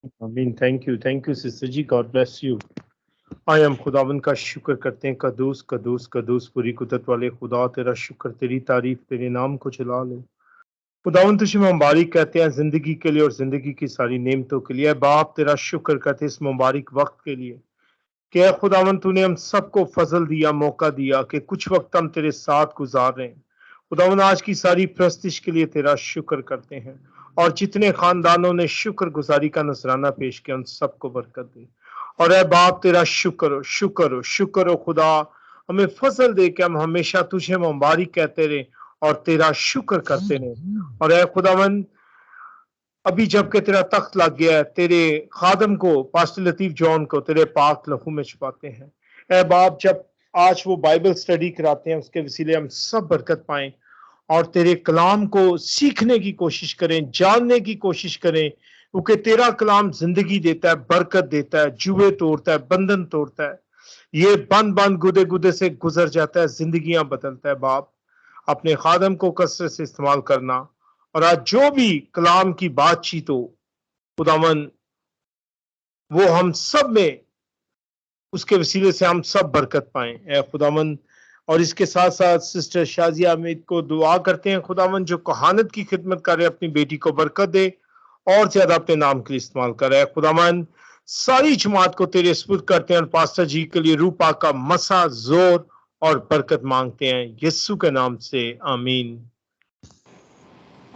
आमीन। Thank you sister ji, God bless you. आए हम खुदावन का शुक्र करते हैं, कदूस कदूस कदूस पूरी कुदरत वाले खुदा, तेरा शुक्र, तेरी तारीफ, तेरे नाम को चला ले। खुदावन तुझे मुबारक कहते हैं जिंदगी के लिए और जिंदगी की सारी नेमतों के लिए। बाप तेरा शुक्र करते हैं इस मुबारक वक्त के लिए कि ऐ खुदावन तूने हम सबको फजल दिया, मौका दिया कि कुछ वक्त हम तेरे साथ गुजार रहे हैं। खुदावन आज की सारी प्रस्तिश के लिए तेरा शुक्र करते हैं, और जितने खानदानों ने शुक्र गुजारी का नजराना पेश किया उन सबको बरकत दे। और ऐ बाप तेरा शुक्र हो, शुक्र हो, शुक्र हो खुदा, हमें फजल दे के हम हमेशा तुझे मुबारक कहते रहे और तेरा शुक्र करते रहे। और ऐ खुदावन, अभी जबकि तेरा तख्त लग गया है, तेरे खादम को, पास्टर लतीफ जॉन को तेरे पाक लहू में छुपाते हैं। ऐ बाप, जब आज वो बाइबल स्टडी कराते हैं उसके वसीले हम सब बरकत पाएं और तेरे कलाम को सीखने की कोशिश करें, जानने की कोशिश करें, क्योंकि तेरा कलाम जिंदगी देता है, बरकत देता है, जुए तोड़ता है, बंधन तोड़ता है। ये बंद बंद गुदे गुदे से गुजर जाता है, जिंदगियां बदलता है। बाप, अपने खादम को कसरत से इस्तेमाल करना, और आज जो भी कलाम की बातचीत हो खुदावन, वो हम सब में, उसके वसीले से हम सब बरकत पाएं ए खुदावन। और इसके साथ साथ सिस्टर शाजिया अमीद को दुआ करते हैं खुदावन, जो कहानत की खिदमत करे, अपनी बेटी को बरकत दे और ज्यादा अपने नाम के लिए इस्तेमाल करे खुदावन। सारी जमात को तेरे सुपुर्द करते हैं और पास्टर जी के लिए रूपा का मसा, जोर और बरकत मांगते हैं यीशु के नाम से, आमीन।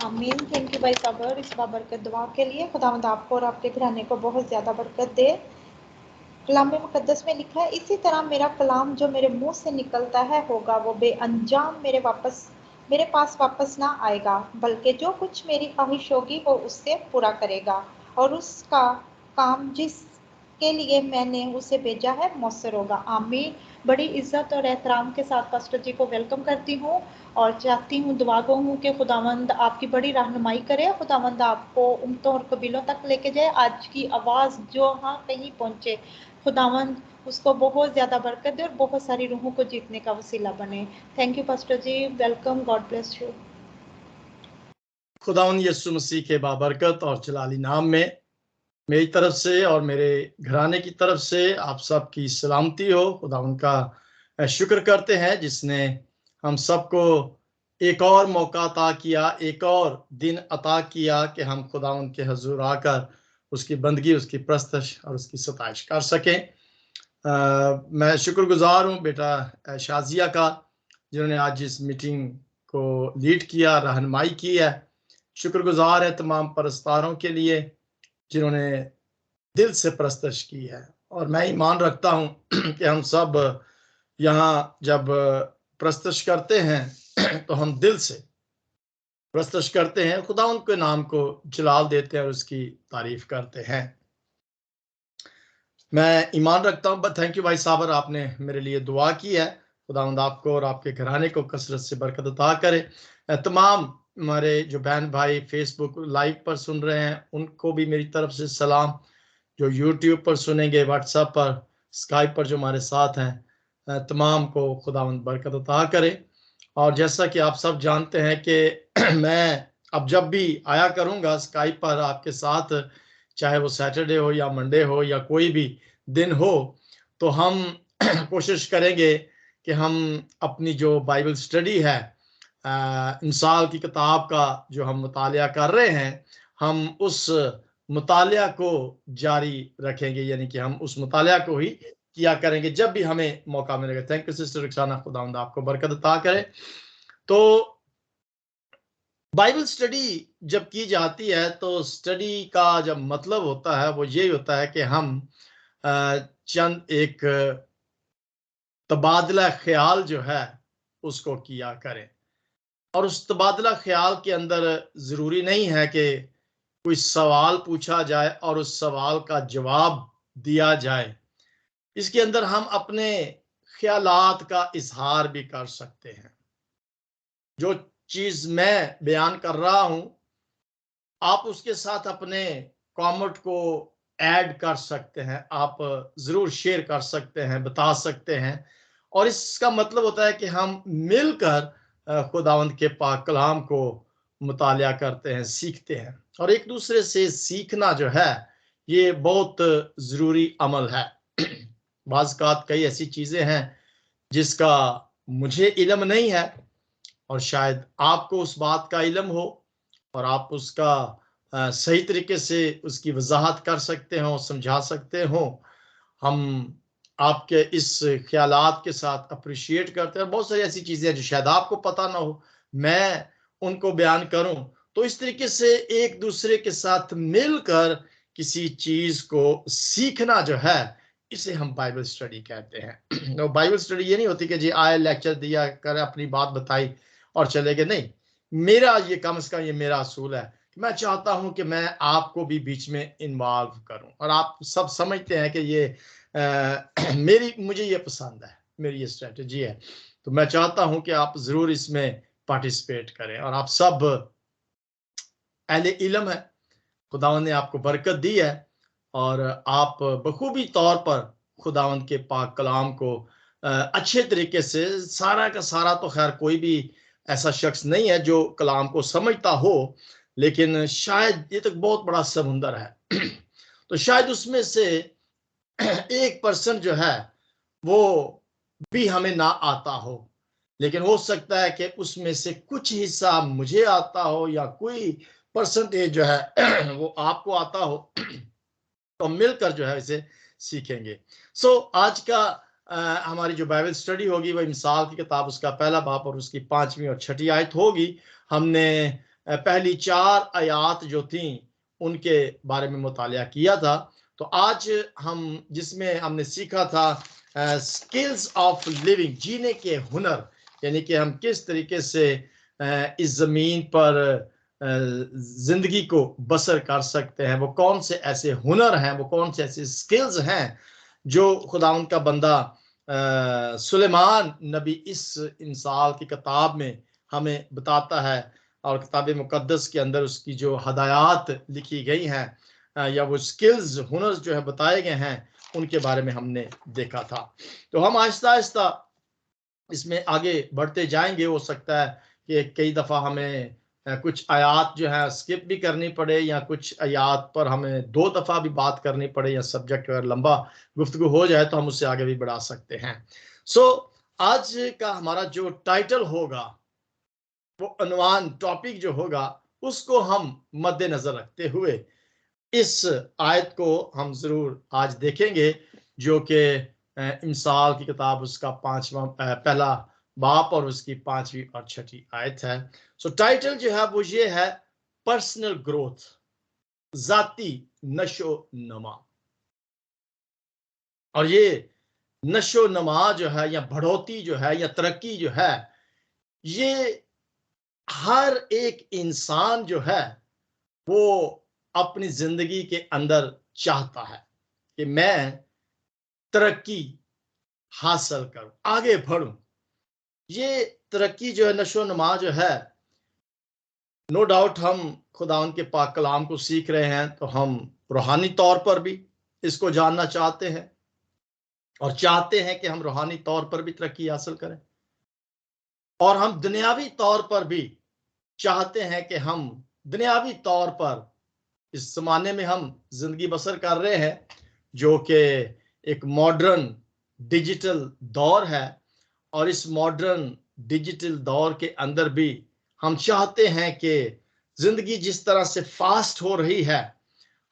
आमीन। थैंक यू भाई साबर इस बाबरकत दुआ के लिए। खुदावंद आपको और आपके घराने को बहुत ज़्यादा बरकत दे। कलाम मुकद्दस में लिखा है, इसी तरह मेरा कलाम जो मेरे मुंह से निकलता है होगा वो बेअंजाम मेरे पास वापस ना आएगा, बल्कि जो कुछ मेरी ख्वाहिश होगी वो उससे पूरा करेगा और उसका काम जिसके लिए मैंने उसे भेजा है मौसर होगा। आमीन। बड़ी इज्जत और एहतराम के साथ पास्टर जी को वेलकम करती हूँ और चाहती हूँ, दुआ गो हूँ कि खुदावंद आपकी बड़ी रहनुमाई करे, खुदावंद आपको उम्मतों और कबीलों तक लेके जाए। आज की आवाज़ जो हाँ कहीं पहुँचे, खुदावंद उसको बहुत ज़्यादा बरकत दे और बहुत सारी रूहों को जीतने का वसीला बने। Thank you pastor ji, welcome, God bless you. खुदावंद यीशु मसीह के बाबरकत और जलाली नाम में मेरी तरफ से और मेरे घराने की तरफ से आप सबकी सलामती हो। खुदावंद का शुक्र करते हैं जिसने हम सबको एक और मौका अता किया, एक और दिन अता किया कि हम खुदावंद के हजूर आकर उसकी बंदगी, उसकी प्रस्तश और उसकी सताइश कर सकें। मैं शुक्रगुजार हूँ बेटा शाजिया का, जिन्होंने आज इस मीटिंग को लीड किया, रहनुमाई की है। शुक्रगुजार है तमाम परस्तारों के लिए जिन्होंने दिल से प्रस्तश की है। और मैं ईमान रखता हूँ कि हम सब यहाँ जब प्रस्तश करते हैं तो हम दिल से प्रस्तश करते हैं, खुदा उनके नाम को जलाल देते हैं और उसकी तारीफ करते हैं। मैं ईमान रखता हूँ। थैंक यू भाई साबर, आपने मेरे लिए दुआ की है। खुदावंद आपको और आपके घराने को कसरत से बरकत अता करे। तमाम हमारे जो बहन भाई फेसबुक लाइव पर सुन रहे हैं उनको भी मेरी तरफ से सलाम, जो यूट्यूब पर सुनेंगे, व्हाट्सएप पर, स्काइप पर जो हमारे साथ हैं, तमाम को खुदावंद बरकत अता करे। और जैसा कि आप सब जानते हैं कि मैं अब जब भी आया करूँगा स्काइप पर आपके साथ, चाहे वो सैटरडे हो या मंडे हो या कोई भी दिन हो, तो हम कोशिश करेंगे कि हम अपनी जो बाइबल स्टडी है, इंसाल की किताब का जो हम मुतालिया कर रहे हैं, हम उस मुतालिया को जारी रखेंगे, यानी कि हम उस मुतालिया को ही किया करेंगे जब भी हमें मौका मिलेगा। थैंक यू सिस्टर रुखसाना, खुदावंद आपको बरकत अता करे। तो बाइबल स्टडी जब की जाती है तो स्टडी का जब मतलब होता है वो यही होता है कि हम चंद एक तबादला ख्याल जो है उसको किया करें। और उस तबादला ख्याल के अंदर ज़रूरी नहीं है कि कोई सवाल पूछा जाए और उस सवाल का जवाब दिया जाए। इसके अंदर हम अपने ख्यालात का इजहार भी कर सकते हैं। जो चीज़ मैं बयान कर रहा हूं, आप उसके साथ अपने कमेंट को ऐड कर सकते हैं, आप ज़रूर शेयर कर सकते हैं, बता सकते हैं। और इसका मतलब होता है कि हम मिलकर खुदावंद के पाक कलाम को मुतालिया करते हैं, सीखते हैं। और एक दूसरे से सीखना जो है ये बहुत ज़रूरी अमल है। बाज़-औक़ात कई ऐसी चीज़ें हैं जिसका मुझे इल्म नहीं है और शायद आपको उस बात का इल्म हो और आप उसका सही तरीके से उसकी वज़ाहत कर सकते हो, समझा सकते हो। हम आपके इस ख़्यालात के साथ एप्रिशिएट करते हैं और बहुत सारी ऐसी चीज़ें हैं जो शायद आपको पता ना हो, मैं उनको बयान करूँ। तो इस तरीके से एक-दूसरे के साथ मिलकर किसी चीज़ को सीखना जो है, इसे हम बाइबल स्टडी कहते हैं। तो बाइबल स्टडी ये नहीं होती कि जी आए, लेक्चर दिया, कर अपनी बात बताई और चले गए, नहीं। मेरा ये कम से कम ये मेरा असूल है, मैं चाहता हूँ कि मैं आपको भी बीच में इन्वॉल्व करूँ और आप सब समझते हैं कि ये मुझे ये पसंद है, मेरी ये स्ट्रेटजी है। तो मैं चाहता हूँ कि आप ज़रूर इसमें पार्टिसिपेट करें और आप सब अहले इल्म है, खुदावंद ने आपको बरकत दी है और आप बखूबी तौर पर खुदावंद के पाक कलाम को अच्छे तरीके से, सारा का सारा तो खैर कोई भी ऐसा शख्स नहीं है जो कलाम को समझता हो, लेकिन शायद ये तो बहुत बड़ा समुंदर है। तो शायद उसमें से 1% जो है वो भी हमें ना आता हो, लेकिन हो सकता है कि उसमें से कुछ हिस्सा मुझे आता हो या कोई परसेंटेज जो है वो आपको आता हो। तो मिलकर जो है इसे सीखेंगे। आज का हमारी जो बाइबल स्टडी होगी वह मिसाल की किताब उसका पहला बाब और उसकी 5वीं और 6ठी आयत होगी। हमने पहली 4 आयत जो थी उनके बारे में मुतालिया किया था। तो आज हम जिसमें हमने सीखा था स्किल्स ऑफ लिविंग, जीने के हुनर, यानी कि हम किस तरीके से इस जमीन पर जिंदगी को बसर कर सकते हैं, वो कौन से ऐसे हुनर हैं, वो कौन से ऐसे स्किल्स हैं जो खुदावंद का बंदा सुलेमान नबी इस इंसाल की किताब में हमें बताता है और किताब मुकद्दस के अंदर उसकी जो हदायत लिखी गई हैं या वो स्किल्स हुनर जो है बताए गए हैं, उनके बारे में हमने देखा था। तो हम आहिस्ता आहिस्ता इसमें आगे बढ़ते जाएंगे। हो सकता है कि कई दफ़ा हमें कुछ आयात जो है स्किप भी करनी पड़े या कुछ आयात पर हमें 2 दफ़ा भी बात करनी पड़े या सब्जेक्ट अगर लंबा गुफ्तगू हो जाए तो हम उससे आगे भी बढ़ा सकते हैं। आज का हमारा जो टाइटल होगा, वो अनवान टॉपिक जो होगा, उसको हम मद्देनजर रखते हुए इस आयत को हम जरूर आज देखेंगे, जो कि इमसाल की किताब उसका 5वां पहला बाप और उसकी 5वीं और 6ठी आयत है। टाइटल जो है वो ये है, पर्सनल ग्रोथ, जाती नशो नमा। और ये नशो नमा जो है या बढ़ोतरी जो है या तरक्की जो है, ये हर एक इंसान जो है वो अपनी जिंदगी के अंदर चाहता है कि मैं तरक्की हासिल करूं, आगे बढ़ूं। ये तरक्की जो है, नशो नमा जो है, नो डाउट हम खुदा उनके पाक कलाम को सीख रहे हैं तो हम रूहानी तौर पर भी इसको जानना चाहते हैं और चाहते हैं कि हम रूहानी तौर पर भी तरक्की हासिल करें, और हम दुनियावी तौर पर भी चाहते हैं कि हम दुनियावी तौर पर इस जमाने में हम जिंदगी बसर कर रहे हैं जो कि एक मॉडर्न डिजिटल दौर है, और इस मॉडर्न डिजिटल दौर के अंदर भी हम चाहते हैं कि जिंदगी जिस तरह से फास्ट हो रही है,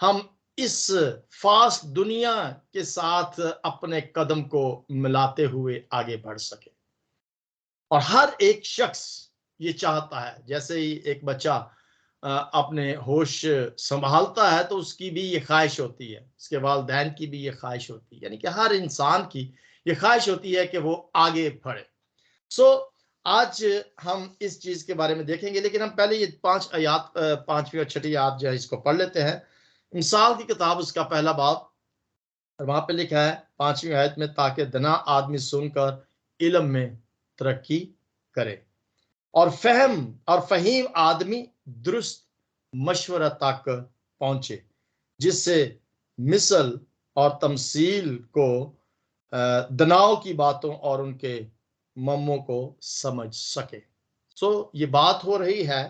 हम इस फास्ट दुनिया के साथ अपने कदम को मिलाते हुए आगे बढ़ सके। और हर एक शख्स ये चाहता है, जैसे ही एक बच्चा अपने होश संभालता है तो उसकी भी ये ख्वाहिश होती है, उसके वालिदैन की भी ये ख्वाहिश होती है, यानी कि हर इंसान की ये ख्वाहिश होती है कि वो आगे बढ़े। आज हम इस चीज के बारे में देखेंगे, लेकिन हम पहले ये 5 आयत, 5वीं और 6ठी आयत जो है इसको पढ़ लेते हैं। मिसाल की किताब उसका पहला बाब, और वहां पे लिखा है 5वीं आयत में, ताकि दना आदमी सुनकर इल्म में तरक्की करे और फहीम आदमी दुरुस्त मशवरा तक पहुंचे, जिससे मिसल और तमसील को, दनाव की बातों और उनके मम्मों को समझ सके। ये बात हो रही है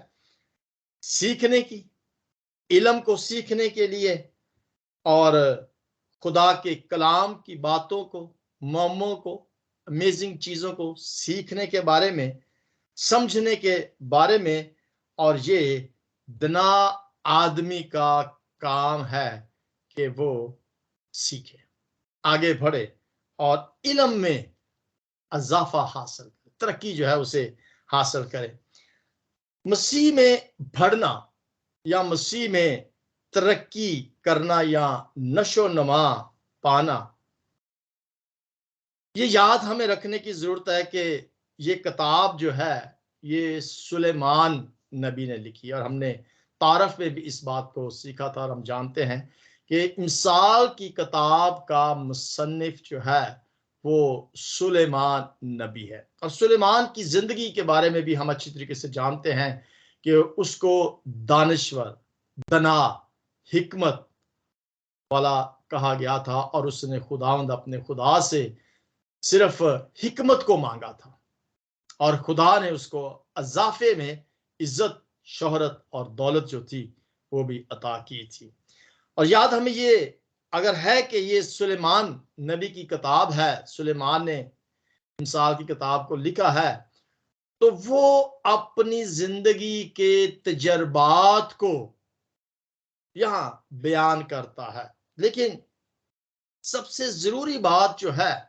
सीखने की, इल्म को सीखने के लिए और खुदा के कलाम की बातों को, मौमों को, अमेजिंग चीजों को सीखने के बारे में, समझने के बारे में। और ये दना आदमी का काम है कि वो सीखे, आगे बढ़े और इल्म में अजाफा हासिल करे, तरक्की जो है उसे हासिल करे। मसीह में बढ़ना या मसीह में तरक्की करना या नशो नमा पाना, ये याद हमें रखने की जरूरत है कि ये किताब जो है ये सुलेमान नबी ने लिखी, और हमने तारफ में भी इस बात को सीखा था। और हम जानते हैं कि मिसाल की किताब का मुसन्निफ जो है वो सुलेमान नबी है। और सुलेमान की जिंदगी के बारे में भी हम अच्छी तरीके से जानते हैं कि उसको दानिश्वर, दना, हिकमत वाला कहा गया था, और उसने खुदावंद अपने खुदा से सिर्फ हिकमत को मांगा था, और खुदा ने उसको अजाफे में इज्जत, शोहरत और दौलत जो थी वो भी अता की थी। और याद हमें ये अगर है कि ये सुलेमान नबी की किताब है, सुलेमान ने मिसाल की किताब को लिखा है, तो वो अपनी जिंदगी के तजर्बात को यहां बयान करता है। लेकिन सबसे जरूरी बात जो है,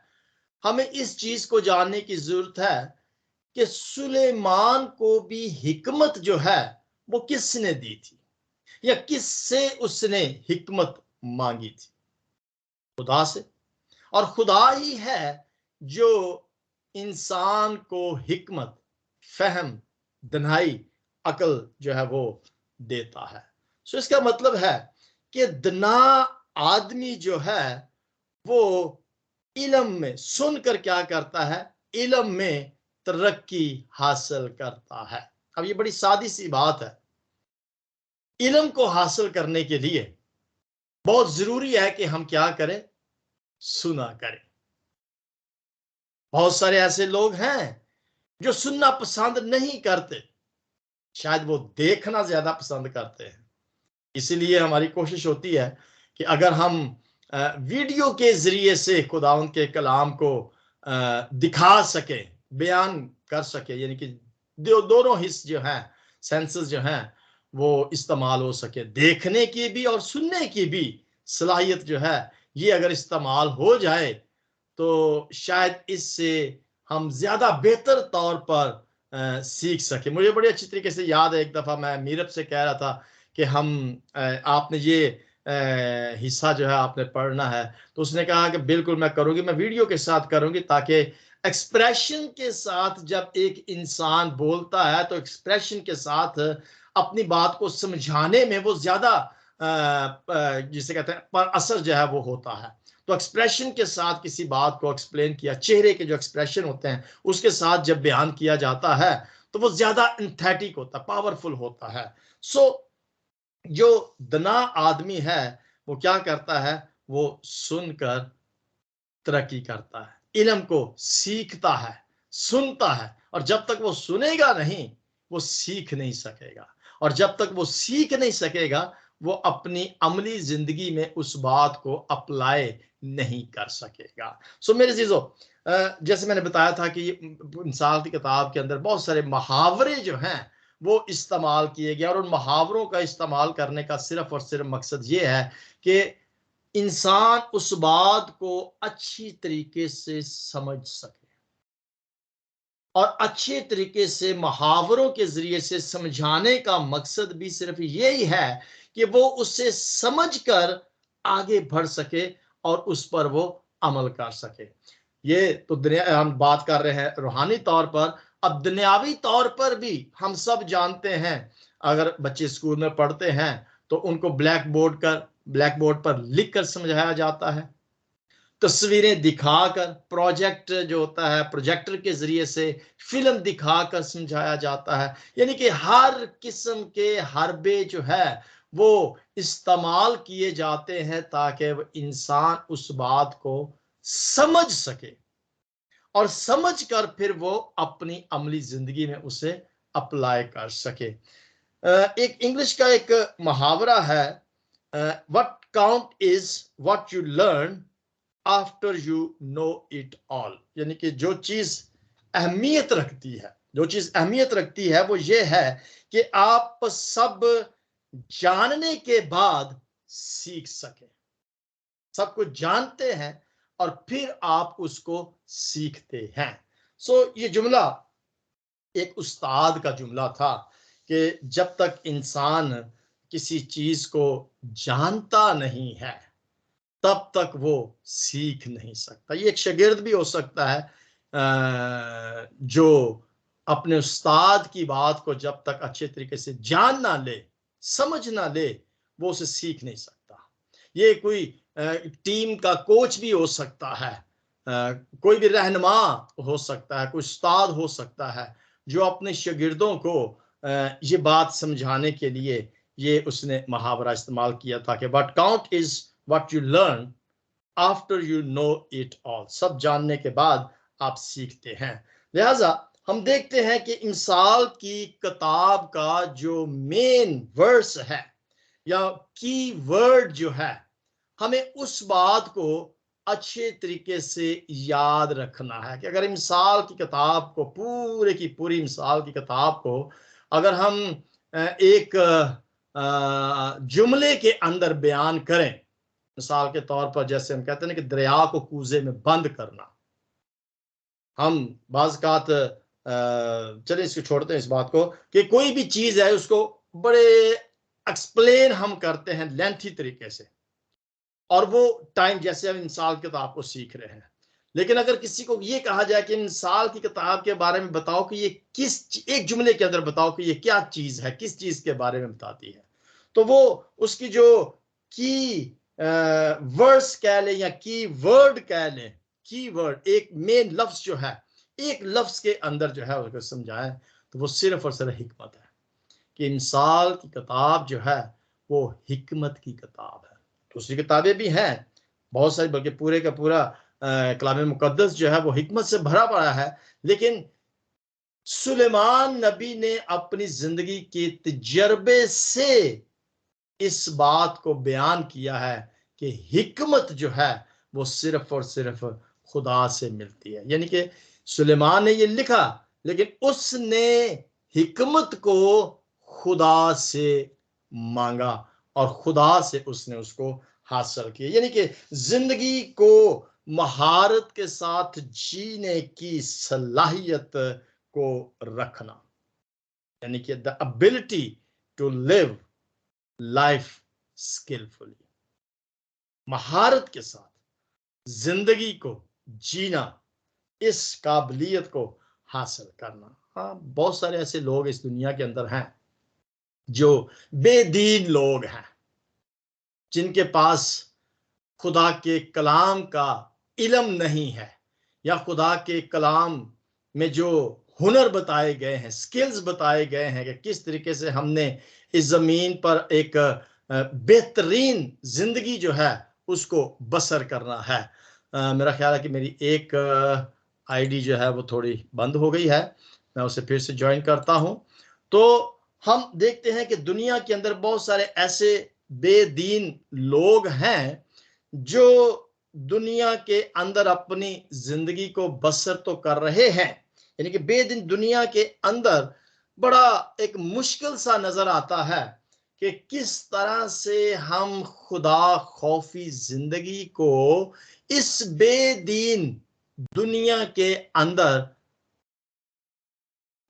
हमें इस चीज को जानने की जरूरत है कि सुलेमान को भी हिकमत जो है वो किसने दी थी, या किससे उसने हिकमत मांगी थी? खुदा से। और खुदा ही है जो इंसान को हिकमत, फहम, दनाई, अकल जो है वो देता है। सो इसका मतलब है कि दना आदमी जो है वो इल्म में सुनकर क्या करता है, इल्म में तरक्की हासिल करता है। अब ये बड़ी सादी सी बात है, इल्म को हासिल करने के लिए बहुत जरूरी है कि हम क्या करें, सुना करें। बहुत सारे ऐसे लोग हैं जो सुनना पसंद नहीं करते, शायद वो देखना ज्यादा पसंद करते हैं। इसीलिए हमारी कोशिश होती है कि अगर हम वीडियो के जरिए से खुदावंद के कलाम को दिखा सके, बयान कर सके, यानी कि दोनों हिस्से जो हैं, सेंसेस जो हैं वो इस्तेमाल हो सके, देखने की भी और सुनने की भी सलाहियत जो है ये अगर इस्तेमाल हो जाए तो शायद इससे हम ज्यादा बेहतर तौर पर सीख सके। मुझे बड़ी अच्छी तरीके से याद है, एक दफा मैं मीरब से कह रहा था कि आपने ये हिस्सा जो है आपने पढ़ना है, तो उसने कहा कि बिल्कुल मैं करूंगी, मैं वीडियो के साथ करूंगी, ताकि एक्सप्रेशन के साथ जब एक इंसान बोलता है तो एक्सप्रेशन के साथ अपनी बात को समझाने में वो ज्यादा जिसे कहते हैं पर असर जो है वो होता है। तो एक्सप्रेशन के साथ किसी बात को एक्सप्लेन किया, चेहरे के जो एक्सप्रेशन होते हैं उसके साथ जब बयान किया जाता है तो वो ज्यादा एंथेटिक होता है, पावरफुल होता है। सो जो दना आदमी है वो क्या करता है, वो सुनकर तरक्की करता है, इल्म को सीखता है, सुनता है, और जब तक वो सुनेगा नहीं वो सीख नहीं सकेगा, और जब तक वो सीख नहीं सकेगा वो अपनी अमली जिंदगी में उस बात को अप्लाई नहीं कर सकेगा। सो मेरे चीजों, जैसे मैंने बताया था कि मिसाल की किताब के अंदर बहुत सारे मुहावरे जो हैं वो इस्तेमाल किए गए, और उन मुहावरों का इस्तेमाल करने का सिर्फ और सिर्फ मकसद ये है कि इंसान उस बात को अच्छी तरीके से समझ सके, और अच्छे तरीके से मुहावरों के जरिए से समझाने का मकसद भी सिर्फ यही है कि वो उससे समझकर आगे बढ़ सके और उस पर वो अमल कर सके। ये तो दुनिया, हम बात कर रहे हैं रूहानी तौर पर। अब दुनियावी तौर पर भी हम सब जानते हैं, अगर बच्चे स्कूल में पढ़ते हैं तो उनको ब्लैक बोर्ड पर लिख कर समझाया जाता है, तस्वीरें दिखाकर, प्रोजेक्ट जो होता है प्रोजेक्टर के जरिए से फिल्म दिखाकर समझाया जाता है, यानी कि हर किस्म के हरबे जो है वो इस्तेमाल किए जाते हैं ताकि इंसान उस बात को समझ सके, और समझ कर फिर वो अपनी अमली जिंदगी में उसे अप्लाई कर सके। एक इंग्लिश का एक मुहावरा है what count is what you learn after you know it all. यानी कि जो चीज अहमियत रखती है, जो चीज अहमियत रखती है वो ये है कि आप सब जानने के बाद सीख सके। सब कुछ जानते हैं और फिर आप उसको सीखते हैं। सो ये जुमला एक उस्ताद का जुमला था कि जब तक इंसान किसी चीज को जानता नहीं है तब तक वो सीख नहीं सकता। ये एक शागिर्द भी हो सकता है जो अपने उस्ताद की बात को जब तक अच्छे तरीके से जान ना ले, समझ ना ले, वो उसे सीख नहीं सकता। ये कोई टीम का कोच भी हो सकता है, कोई भी रहनुमा हो सकता है, कोई उस्ताद हो सकता है जो अपने शागिर्दों को ये बात समझाने के लिए ये उसने मुहावरा इस्तेमाल किया था कि what count is what you learn after you know it all. सब जानने के बाद आप सीखते हैं। लिहाजा हम देखते हैं कि इमसाल की किताब का जो मेन वर्स है या की वर्ड जो है, हमें उस बात को अच्छे तरीके से याद रखना है कि अगर इमसाल की किताब को, पूरे की पूरी इमसाल की किताब को अगर हम एक जुमले के अंदर बयान करें, मिसाल के तौर पर जैसे हम कहते हैं कि दरिया को कूजे में बंद करना, हम बाज़-औक़ात चलिए इसको छोड़ते हैं इस बात को कि कोई भी चीज है उसको बड़े एक्सप्लेन हम करते हैं लेंथी तरीके से, और वो टाइम जैसे हम इंसाल की किताब को सीख रहे हैं। लेकिन अगर किसी को ये कहा जाए कि इंसाल की किताब के बारे में बताओ कि ये किस, एक जुमले के अंदर बताओ कि ये क्या चीज है, किस चीज के बारे में बताती है, तो वो उसकी जो की वर्ड्स कह लें या की वर्ड कह लें, की वर्ड एक मेन लफ्ज जो है, एक लफ्ज के अंदर जो है उसको समझाएं तो वो सिर्फ और सिर्फ हिकमत है कि इंसाल की किताब जो है वो हिकमत की किताब है। दूसरी किताबें भी हैं बहुत सारी, बल्कि पूरे का पूरा कलाम मुकद्दस जो है वो हिकमत से भरा पड़ा है। लेकिन सुलेमान नबी ने अपनी जिंदगी के तजर्बे से इस बात को बयान किया है कि हिकमत जो है वो सिर्फ और सिर्फ खुदा से मिलती है। यानी कि सुलेमान ने ये लिखा लेकिन उसने हिकमत को खुदा से मांगा और खुदा से उसने उसको हासिल किया। यानी कि जिंदगी को महारत के साथ जीने की सलाहियत को रखना, यानी कि the ability to live life skilfully, महारत के साथ जिंदगी को जीना, इस काबिलियत को हासिल करना। हाँ, बहुत सारे ऐसे लोग इस दुनिया के अंदर हैं जो बेदीन लोग हैं, जिनके पास खुदा के कलाम का इल्म नहीं है या खुदा के कलाम में जो हुनर बताए गए हैं, स्किल्स बताए गए हैं कि किस तरीके से हमने इस जमीन पर एक बेहतरीन जिंदगी जो है उसको बसर करना है। मेरा ख्याल है कि मेरी एक आईडी जो है वो थोड़ी बंद हो गई है, मैं उसे फिर से ज्वाइन करता हूं। तो हम देखते हैं कि दुनिया के अंदर बहुत सारे ऐसे बेदीन लोग हैं जो दुनिया के अंदर अपनी जिंदगी को बसर तो कर रहे हैं, यानी कि बेदीन दुनिया के अंदर बड़ा एक मुश्किल सा नजर आता है कि किस तरह से हम खुदा खौफी जिंदगी को इस बेदीन दुनिया के अंदर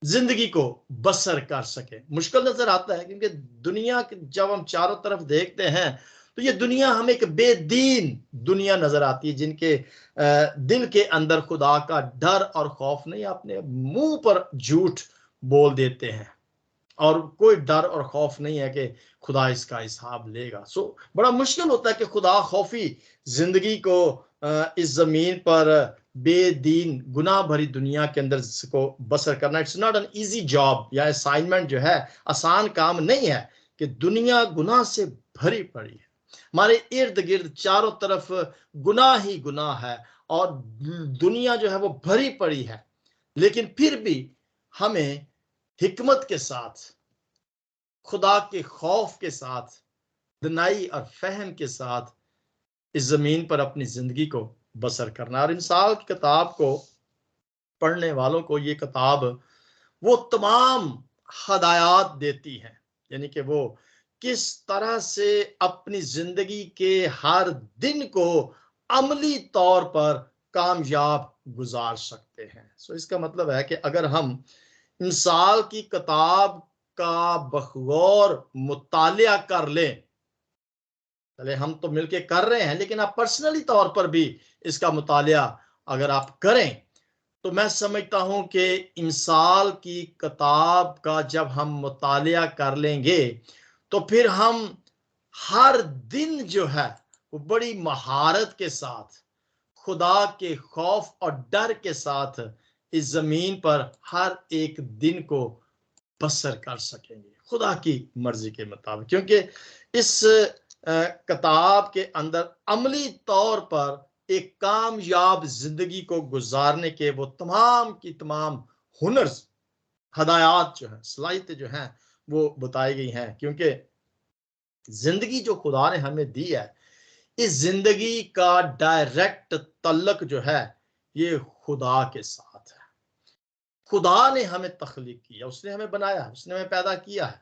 जिंदगी को बसर कर सके। मुश्किल नजर आता है क्योंकि दुनिया जब हम चारों तरफ देखते हैं तो ये दुनिया हमें एक बेदीन दुनिया नजर आती है, जिनके दिल के अंदर खुदा का डर और खौफ नहीं, अपने मुंह पर झूठ बोल देते हैं और कोई डर और खौफ नहीं है कि खुदा इसका हिसाब लेगा। सो बड़ा मुश्किल होता है कि खुदा खौफी जिंदगी को इस जमीन पर बेदीन गुनाह भरी दुनिया के अंदर को बसर करना। It's not an easy job या असाइनमेंट, जो है आसान काम नहीं है कि दुनिया गुनाह से भरी पड़ी है, हमारे इर्द गिर्द चारों तरफ गुनाह ही गुनाह है और दुनिया जो है वो भरी पड़ी है। लेकिन फिर भी हमें हिकमत के साथ, खुदा के खौफ के साथ दनाई और फहम के साथ इस जमीन पर अपनी जिंदगी को बसर करना। और इंसाल की किताब को पढ़ने वालों को ये किताब वो तमाम हदायत देती है, यानी कि वो किस तरह से अपनी जिंदगी के हर दिन को अमली तौर पर कामयाब गुजार सकते हैं। सो इसका मतलब है कि अगर हम इंसाल की किताब का बगौर मुतालिया कर लें, चले हम तो मिलके कर रहे हैं, लेकिन आप पर्सनली तौर पर भी इसका मुतालिया अगर आप करें तो मैं समझता हूं कि इंसाल की किताब का जब हम मुतालिया कर लेंगे तो फिर हम हर दिन जो है वो बड़ी महारत के साथ खुदा के खौफ और डर के साथ इस जमीन पर हर एक दिन को बसर कर सकेंगे खुदा की मर्जी के मुताबिक, क्योंकि इस किताब के अंदर अमली तौर पर एक कामयाब जिंदगी को गुजारने के वो तमाम की तमाम हुनर्स, हदायत जो है, सलाहियतें जो हैं वो बताई गई हैं। क्योंकि जिंदगी जो खुदा ने हमें दी है, इस जिंदगी का डायरेक्ट तल्लक जो है ये खुदा के साथ है। खुदा ने हमें तख्लीक किया, उसने हमें बनाया, उसने हमें पैदा किया है,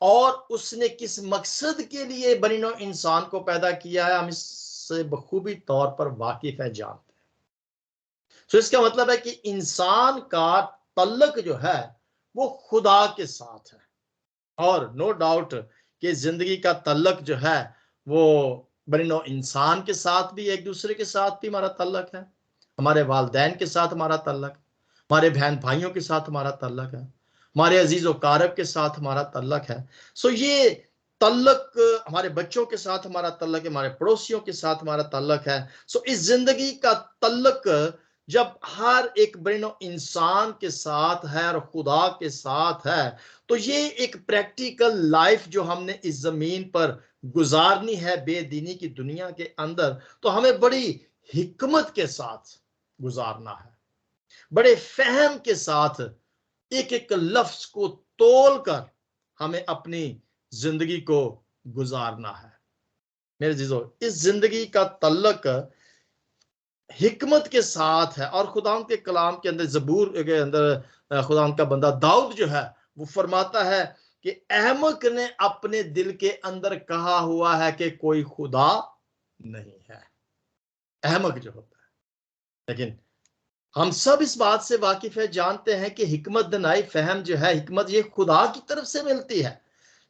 और उसने किस मकसद के लिए बनिनो इंसान को पैदा किया है हम इससे बखूबी तौर पर वाकिफ है, जानते हैं। तो इसका मतलब है कि इंसान का तल्लक जो है वो खुदा के साथ है, और नो डाउट कि जिंदगी का तल्लक जो है वो बनिनो इंसान के साथ भी, एक दूसरे के साथ भी हमारा तल्लक है, हमारे वालिदैन के साथ हमारा तल्लक, हमारे बहन भाइयों के साथ हमारा तल्लक है, हमारे अजीज व कारब के साथ हमारा तल्लक है। सो ये तल्लक हमारे बच्चों के साथ हमारा तल्लक है, हमारे पड़ोसियों के साथ हमारा तल्लक है। सो इस जिंदगी का तल्लक जब हर एक बनिनो इंसान के साथ है और खुदा के साथ है, तो ये एक प्रैक्टिकल लाइफ जो हमने इस जमीन पर गुजारनी है बेदीनी की दुनिया के अंदर, तो हमें बड़ी हिकमत के साथ गुजारना है, बड़े फहम के साथ एक एक लफ्ज को तोलकर हमें अपनी जिंदगी को गुजारना है। मेरे जीजो, इस जिंदगी का तल्लक हिकमत के साथ है। और खुदा के कलाम के अंदर, जबूर के अंदर खुदा का बंदा दाऊद जो है वो फरमाता है कि अहमक ने अपने दिल के अंदर कहा हुआ है कि कोई खुदा नहीं है। अहमक जो होता है, लेकिन हम सब इस बात से वाकिफ है, जानते हैं कि हिकमत दनाई फहम जो है, हिकमत ये खुदा की तरफ से मिलती है।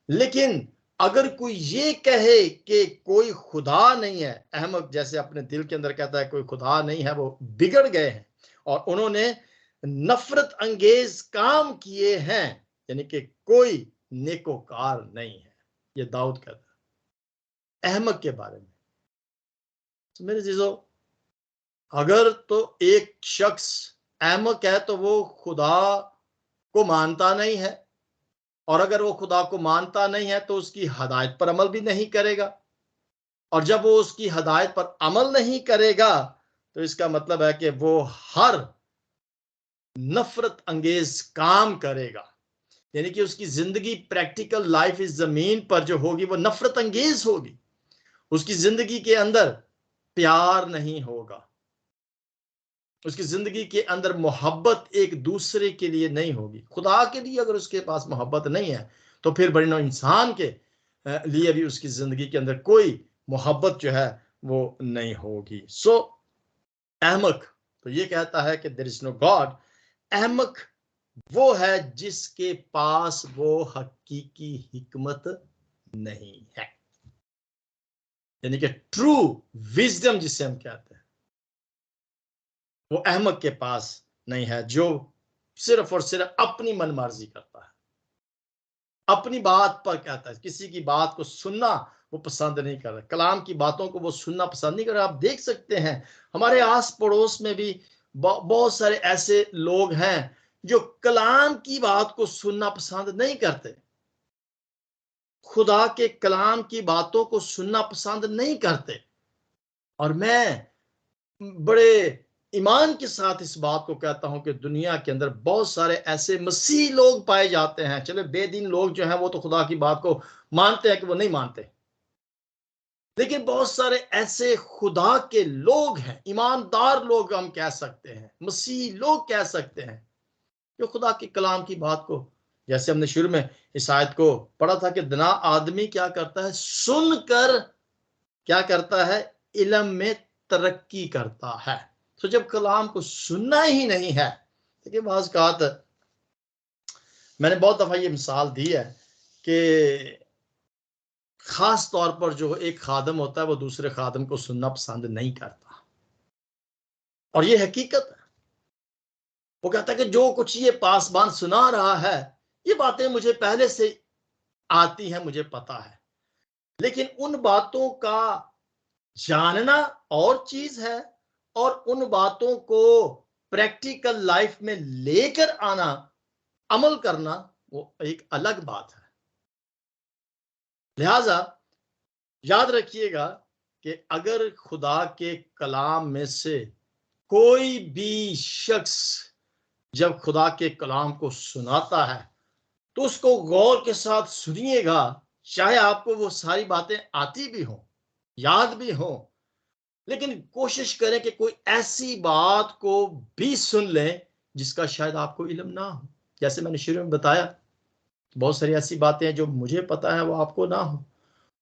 लेकिन अगर कोई ये कहे कि कोई खुदा नहीं है, अहमक जैसे अपने दिल के अंदर कहता है कोई खुदा नहीं है, वो बिगड़ गए हैं और उन्होंने नफरत अंगेज काम किए हैं, यानी कि कोई नेकोकार नहीं है। ये दाऊद कहता है अहमक के बारे में। तो मेरे जीजो, अगर तो एक शख्स अहमक है तो वो खुदा को मानता नहीं है, और अगर वो खुदा को मानता नहीं है तो उसकी हदायत पर अमल भी नहीं करेगा, और जब वो उसकी हदायत पर अमल नहीं करेगा तो इसका मतलब है कि वो हर नफरत अंगेज काम करेगा, यानी कि उसकी जिंदगी प्रैक्टिकल लाइफ इस जमीन पर जो होगी वो नफरत अंगेज होगी। उसकी जिंदगी के अंदर प्यार नहीं होगा, उसकी जिंदगी के अंदर मोहब्बत एक दूसरे के लिए नहीं होगी। खुदा के लिए अगर उसके पास मोहब्बत नहीं है तो फिर बड़े इंसान के लिए भी उसकी जिंदगी के अंदर कोई मोहब्बत जो है वो नहीं होगी। सो अहमक तो ये कहता है कि देयर इज नो गॉड। अहमक वो है जिसके पास वो हकीकी हिकमत नहीं है, यानी कि ट्रू विजडम जिसे हम कहते हैं, वो अहमक के पास नहीं है, जो सिर्फ और सिर्फ अपनी मनमर्जी करता है, अपनी बात पर कहता है, किसी की बात को सुनना वो पसंद नहीं कर रहा, कलाम की बातों को वो सुनना पसंद नहीं कर रहा। आप देख सकते हैं हमारे आस पड़ोस में भी बहुत सारे ऐसे लोग हैं जो कलाम की बात को सुनना पसंद नहीं करते, खुदा के कलाम की बातों को सुनना पसंद नहीं करते। और मैं बड़े ईमान के साथ इस बात को कहता हूं कि दुनिया के अंदर बहुत सारे ऐसे मसीह लोग पाए जाते हैं, चले बेदीन लोग जो हैं वो तो खुदा की बात को मानते हैं कि वो नहीं मानते, लेकिन बहुत सारे ऐसे खुदा के लोग हैं, ईमानदार लोग हम कह सकते हैं, मसीही लोग कह सकते हैं, जो खुदा के कलाम की बात को, जैसे हमने शुरू में इस आयत को पढ़ा था कि दना आदमी क्या करता है, सुनकर क्या करता है, इल्म में तरक्की करता है। तो जब कलाम को सुनना ही नहीं है, देखिए बाज़ औक़ात मैंने बहुत दफा ये मिसाल दी है कि खास तौर पर जो एक खादम होता है वो दूसरे खादम को सुनना पसंद नहीं करता, और ये हकीकत है। वो कहता है कि जो कुछ ये पासबान सुना रहा है, ये बातें मुझे पहले से आती हैं, मुझे पता है, लेकिन उन बातों का जानना और चीज है, और उन बातों को प्रैक्टिकल लाइफ में लेकर आना, अमल करना, वो एक अलग बात है। लिहाजा याद रखिएगा कि अगर खुदा के कलाम में से कोई भी शख्स जब खुदा के कलाम को सुनाता है तो उसको गौर के साथ सुनिएगा, चाहे आपको वो सारी बातें आती भी हों, याद भी हों, लेकिन कोशिश करें कि कोई ऐसी बात को भी सुन लें जिसका शायद आपको इल्म ना हो। जैसे मैंने शुरू में बताया, बहुत सारी ऐसी बातें हैं जो मुझे पता है वो आपको ना हो,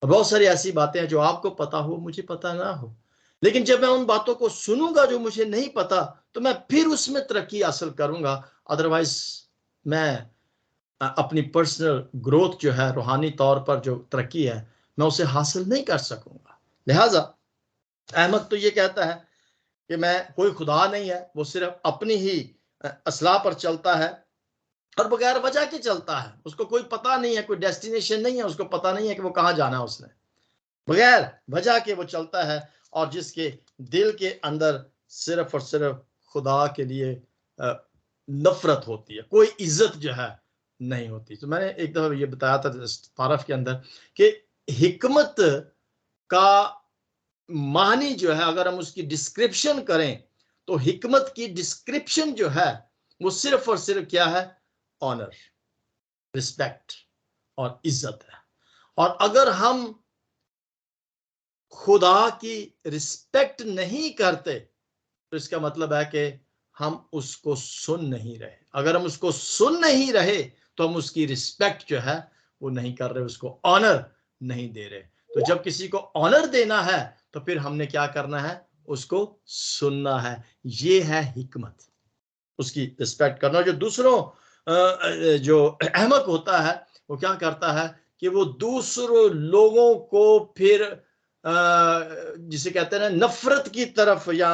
और बहुत सारी ऐसी बातें हैं जो आपको पता हो मुझे पता ना हो। लेकिन जब मैं उन बातों को सुनूंगा जो मुझे नहीं पता, तो मैं फिर उसमें तरक्की हासिल करूंगा। अदरवाइज मैं अपनी पर्सनल ग्रोथ जो है, रूहानी तौर पर जो तरक्की है, मैं उसे हासिल नहीं कर सकूंगा। लिहाजा अहमद तो ये कहता है कि मैं, कोई खुदा नहीं है, वो सिर्फ अपनी ही असलाह पर चलता है और बगैर वजह के चलता है। उसको कोई पता नहीं है, कोई डेस्टिनेशन नहीं है, उसको पता नहीं है कि वो कहाँ जाना है। उसने बगैर वजह के वो चलता है, और जिसके दिल के अंदर सिर्फ और सिर्फ खुदा के लिए नफरत होती है, कोई इज्जत जो है नहीं होती। तो मैंने एक दफा ये बताया था तारफ के अंदर कि हिकमत का मानी जो है, अगर हम उसकी डिस्क्रिप्शन करें तो हिकमत की डिस्क्रिप्शन जो है वो सिर्फ और सिर्फ क्या है, ऑनर, रिस्पेक्ट और इज्जत है। और अगर हम खुदा की रिस्पेक्ट नहीं करते तो इसका मतलब है कि हम उसको सुन नहीं रहे। अगर हम उसको सुन नहीं रहे तो हम उसकी रिस्पेक्ट जो है वो नहीं कर रहे, उसको ऑनर नहीं दे रहे। तो जब किसी को ऑनर देना है तो फिर हमने क्या करना है, उसको सुनना है। ये है हिकमत, उसकी रिस्पेक्ट करना। जो दूसरों जो अहमक होता है वो क्या करता है कि वो दूसरों लोगों को फिर जिसे कहते हैं ना, नफरत की तरफ या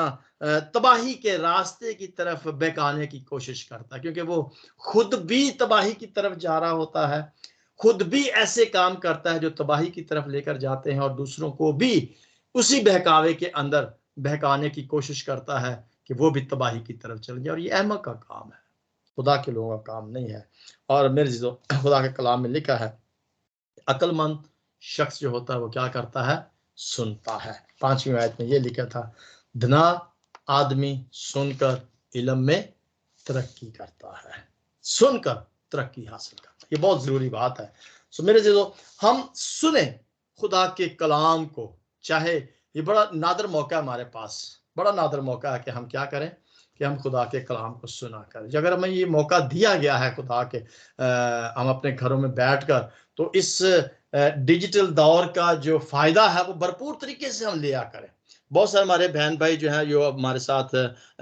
तबाही के रास्ते की तरफ बहकाने की कोशिश करता है, क्योंकि वो खुद भी तबाही की तरफ जा रहा होता है, खुद भी ऐसे काम करता है जो तबाही की तरफ लेकर जाते हैं, और दूसरों को भी उसी बहकावे के अंदर बहकाने की कोशिश करता है कि वो भी तबाही की तरफ चल जाए। और ये अहमक का काम है, खुदा के लोगों का काम नहीं है। और मेरे जो खुदा के कलाम में लिखा है, अक्लमंद शख्स जो होता है वो क्या करता है, सुनता है। 5वीं आयत में ये लिखा था, धना आदमी सुनकर इल्म में तरक्की करता है, सुनकर तरक्की हासिल करता है। ये बहुत जरूरी बात है। सो मेरे जो हम सुने खुदा के कलाम को, चाहे ये बड़ा नादर मौका है हमारे पास, बड़ा नादर मौका है कि हम क्या करें कि हम खुदा के कलाम को सुना करें। अगर हमें ये मौका दिया गया है खुदा के, हम अपने घरों में बैठकर, तो इस डिजिटल दौर का जो फायदा है वो भरपूर तरीके से हम लिया करें। बहुत सारे हमारे बहन भाई जो हैं, जो हमारे साथ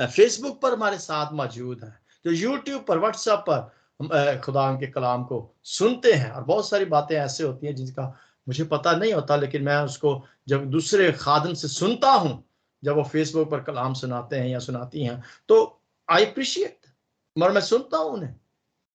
फेसबुक पर हमारे साथ मौजूद हैं, जो यूट्यूब पर, व्हाट्सएप पर खुदा के कलाम को सुनते हैं। और बहुत सारी बातें ऐसे होती हैं जिनका मुझे पता नहीं होता, लेकिन मैं उसको जब दूसरे खादम से सुनता हूँ, जब वो फेसबुक पर कलाम सुनाते हैं या सुनाती हैं, तो आई अप्रिशिएट, मगर मैं सुनता हूँ उन्हें,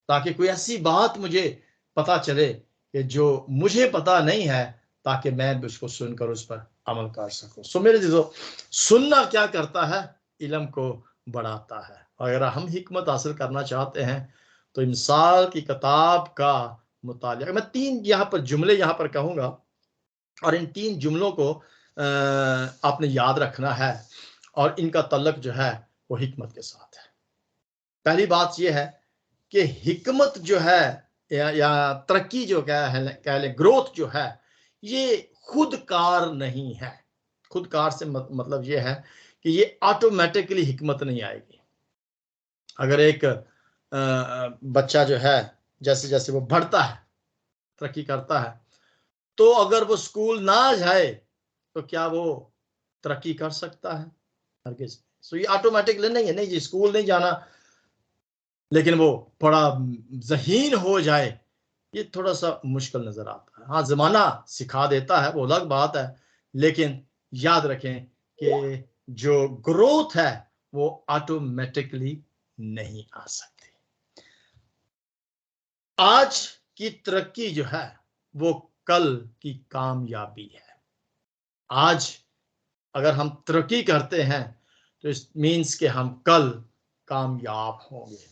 ताकि कोई ऐसी बात मुझे पता चले कि जो मुझे पता नहीं है, ताकि मैं भी उसको सुनकर उस पर अमल कर सकूं। सो मेरे जो सुनना क्या करता है, इल्म को बढ़ाता है। अगर हम हिकमत हासिल करना चाहते हैं तो मिसाल की किताब का मुतालिया, मैं 3 यहाँ पर जुमले यहाँ पर कहूँगा, और इन 3 जुमलों को आपने याद रखना है, और इनका तल्लक जो है वो हिकमत के साथ है। पहली बात यह है कि हिकमत जो है या तरक्की जो कह ले, ग्रोथ जो है, ये खुदकार नहीं है। खुदकार से मतलब ये है कि ये ऑटोमेटिकली हिकमत नहीं आएगी। अगर एक बच्चा जो है जैसे जैसे वो बढ़ता है, तरक्की करता है, तो अगर वो स्कूल ना जाए तो क्या वो तरक्की कर सकता है? हरगिज़। सो ये ऑटोमेटिकली नहीं है, नहीं जी स्कूल नहीं जाना, लेकिन वो बड़ा ज़हीन हो जाए, ये थोड़ा सा मुश्किल नजर आता है। हाँ, जमाना सिखा देता है, वो अलग बात है, लेकिन याद रखें कि जो ग्रोथ है वो ऑटोमेटिकली नहीं आ सकती। आज की तरक्की जो है वो कल की कामयाबी है। आज अगर हम तरक्की करते हैं तो इस मीन्स कि हम कल कामयाब होंगे।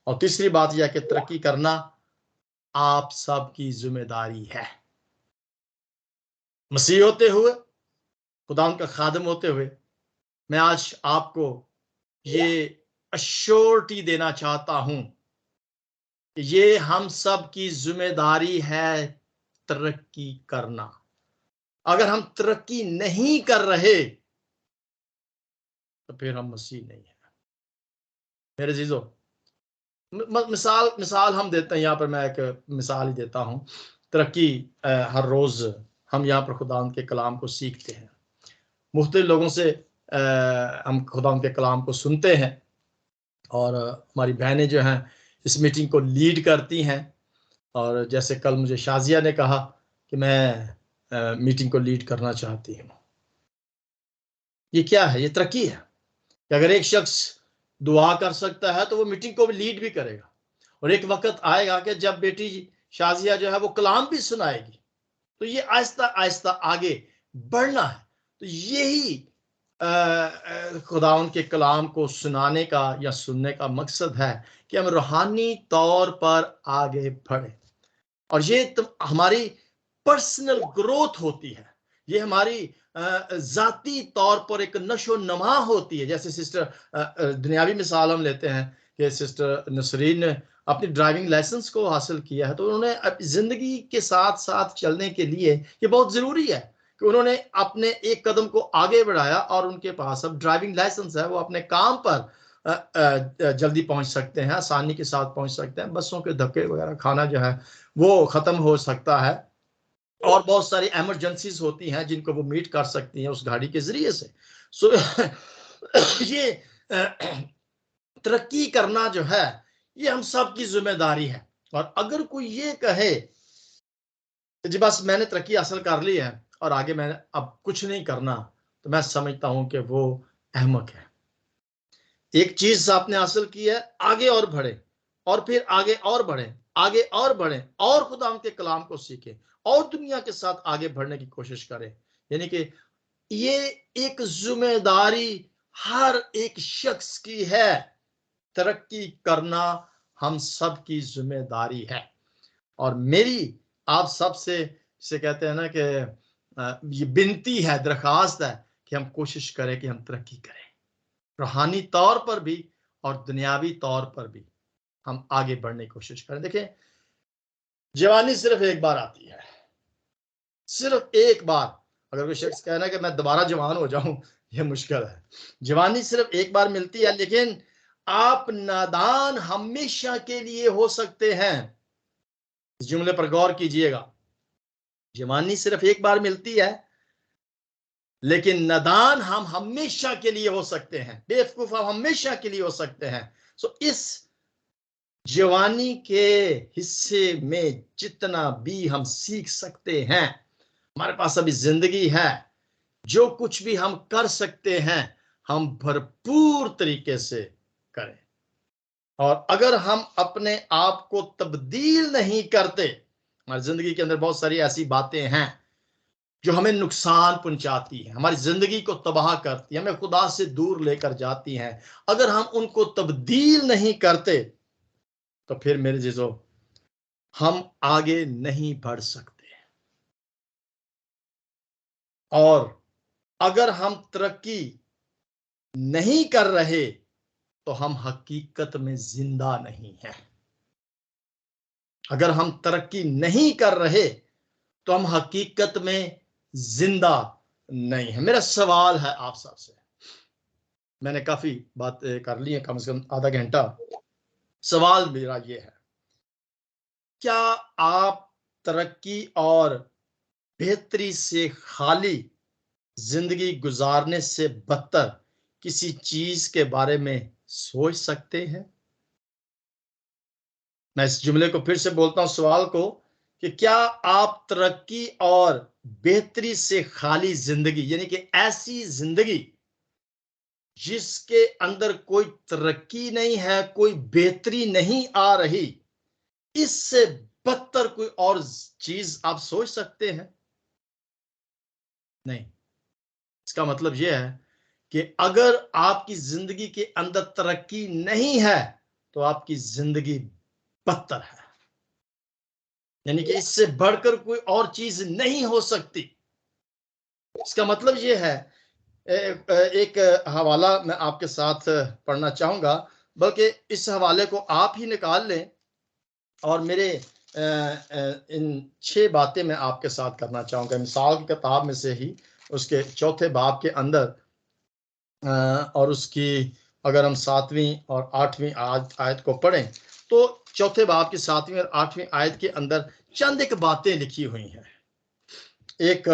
और तीसरी बात यह है कि तरक्की करना आप सबकी जिम्मेदारी है। मसीह होते हुए, खुदा का खादिम होते हुए, मैं आज आपको ये अश्योरिटी देना चाहता हूं कि ये हम सब की जिम्मेदारी है तरक्की करना। अगर हम तरक्की नहीं कर रहे तो फिर हम मसीह नहीं है। मेरे जीजो, मिसाल हम देते हैं, यहाँ पर मैं एक मिसाल ही देता हूँ। तरक्की हर रोज हम यहाँ पर खुदा के कलाम को सीखते हैं, मुख्तलिफ लोगों से हम खुदा के कलाम को सुनते हैं, और हमारी बहनें जो हैं इस मीटिंग को लीड करती हैं। और जैसे कल मुझे शाजिया ने कहा कि मैं मीटिंग को लीड करना चाहती हूँ। ये क्या है? ये तरक्की है कि अगर एक शख्स दुआ कर सकता है तो वो मीटिंग को भी लीड भी करेगा। और एक वक्त आएगा कि जब बेटी शाजिया जो है वो कलाम भी सुनाएगी, तो ये आहिस्ता आहिस्ता आगे बढ़ना है। तो यही खुदावंद के कलाम को सुनाने का या सुनने का मकसद है कि हम रूहानी तौर पर आगे बढ़े। और ये हमारी पर्सनल ग्रोथ होती है, ये हमारी जाती तौर पर एक नशो नमा होती है। जैसे सिस्टर दुनियावी मिसाल हम लेते हैं कि सिस्टर नसरीन ने अपनी ड्राइविंग लाइसेंस को हासिल किया है, तो उन्होंने जिंदगी के साथ साथ चलने के लिए ये बहुत जरूरी है कि उन्होंने अपने एक कदम को आगे बढ़ाया और उनके पास अब ड्राइविंग लाइसेंस है। वो अपने काम पर जल्दी पहुंच सकते हैं, आसानी के साथ पहुंच सकते हैं। बसों के धक्के वगैरह खाना जो है वो खत्म हो सकता है, और बहुत सारी इमरजेंसीज होती हैं जिनको वो मीट कर सकती हैं उस गाड़ी के जरिए से। सो ये तरक्की करना जो है ये हम सब की जिम्मेदारी है। और अगर कोई ये कहे जी बस मैंने तरक्की हासिल कर ली है और आगे मैंने अब कुछ नहीं करना, तो मैं समझता हूं कि वो अहमक है। एक चीज आपने हासिल की है, आगे और बढ़े, और फिर आगे और बढ़े, आगे और बढ़े, और खुदा के कलाम को सीखे और दुनिया के साथ आगे बढ़ने की कोशिश करें। यानी कि ये एक जिम्मेदारी हर एक शख्स की है। तरक्की करना हम सब की जिम्मेदारी है। और मेरी आप सबसे से कहते हैं ना कि ये विनती है, दरखास्त है कि हम कोशिश करें कि हम तरक्की करें, रूहानी तौर पर भी और दुनियावी तौर पर भी हम आगे बढ़ने की कोशिश करें। देखें, जवानी सिर्फ एक बार आती है, सिर्फ एक बार। अगर कोई शख्स कहना कि मैं दोबारा जवान हो जाऊं, यह मुश्किल है। जवानी सिर्फ एक बार मिलती है, लेकिन आप नादान हमेशा के लिए हो सकते हैं। इस जुमले पर गौर कीजिएगा। जवानी सिर्फ एक बार मिलती है, लेकिन नादान हम हमेशा के लिए हो सकते हैं, बेवकूफ हम हमेशा के लिए हो सकते हैं। सो इस जवानी के हिस्से में जितना भी हम सीख सकते हैं, हमारे पास अभी जिंदगी है, जो कुछ भी हम कर सकते हैं हम भरपूर तरीके से करें। और अगर हम अपने आप को तब्दील नहीं करते, हमारी जिंदगी के अंदर बहुत सारी ऐसी बातें हैं जो हमें नुकसान पहुंचाती है, हमारी जिंदगी को तबाह करती है, हमें खुदा से दूर लेकर जाती हैं। अगर हम उनको तब्दील नहीं करते तो फिर मेरे जीजो हम आगे नहीं बढ़ सकते। और अगर हम तरक्की नहीं कर रहे तो हम हकीकत में जिंदा नहीं हैं। अगर हम तरक्की नहीं कर रहे तो हम हकीकत में जिंदा नहीं है। मेरा सवाल है आप सबसे, मैंने काफी बात कर ली है, कम से कम आधा घंटा। सवाल मेरा ये है, क्या आप तरक्की और बेहतरी से खाली जिंदगी गुजारने से बदतर किसी चीज के बारे में सोच सकते हैं? मैं इस जुमले को फिर से बोलता हूं, सवाल को, कि क्या आप तरक्की और बेहतरी से खाली जिंदगी, यानी कि ऐसी जिंदगी जिसके अंदर कोई तरक्की नहीं है, कोई बेहतरी नहीं आ रही, इससे बदतर कोई और चीज आप सोच सकते हैं? नहीं। इसका मतलब यह है कि अगर आपकी जिंदगी के अंदर तरक्की नहीं है तो आपकी जिंदगी बदतर है, यानी कि इससे बढ़कर कोई और चीज नहीं हो सकती। इसका मतलब यह है, एक हवाला मैं आपके साथ पढ़ना चाहूंगा, बल्कि इस हवाले को आप ही निकाल लें, और मेरे इन 6 बातें मैं आपके साथ करना चाहूंगा मिसाल की किताब में से ही, उसके 4थे बाब के अंदर, और उसकी अगर हम 7वीं और 8वीं आयत को पढ़ें तो 4थे बाब की 7वीं और 8वीं आयत के अंदर चंद एक बातें लिखी हुई हैं। एक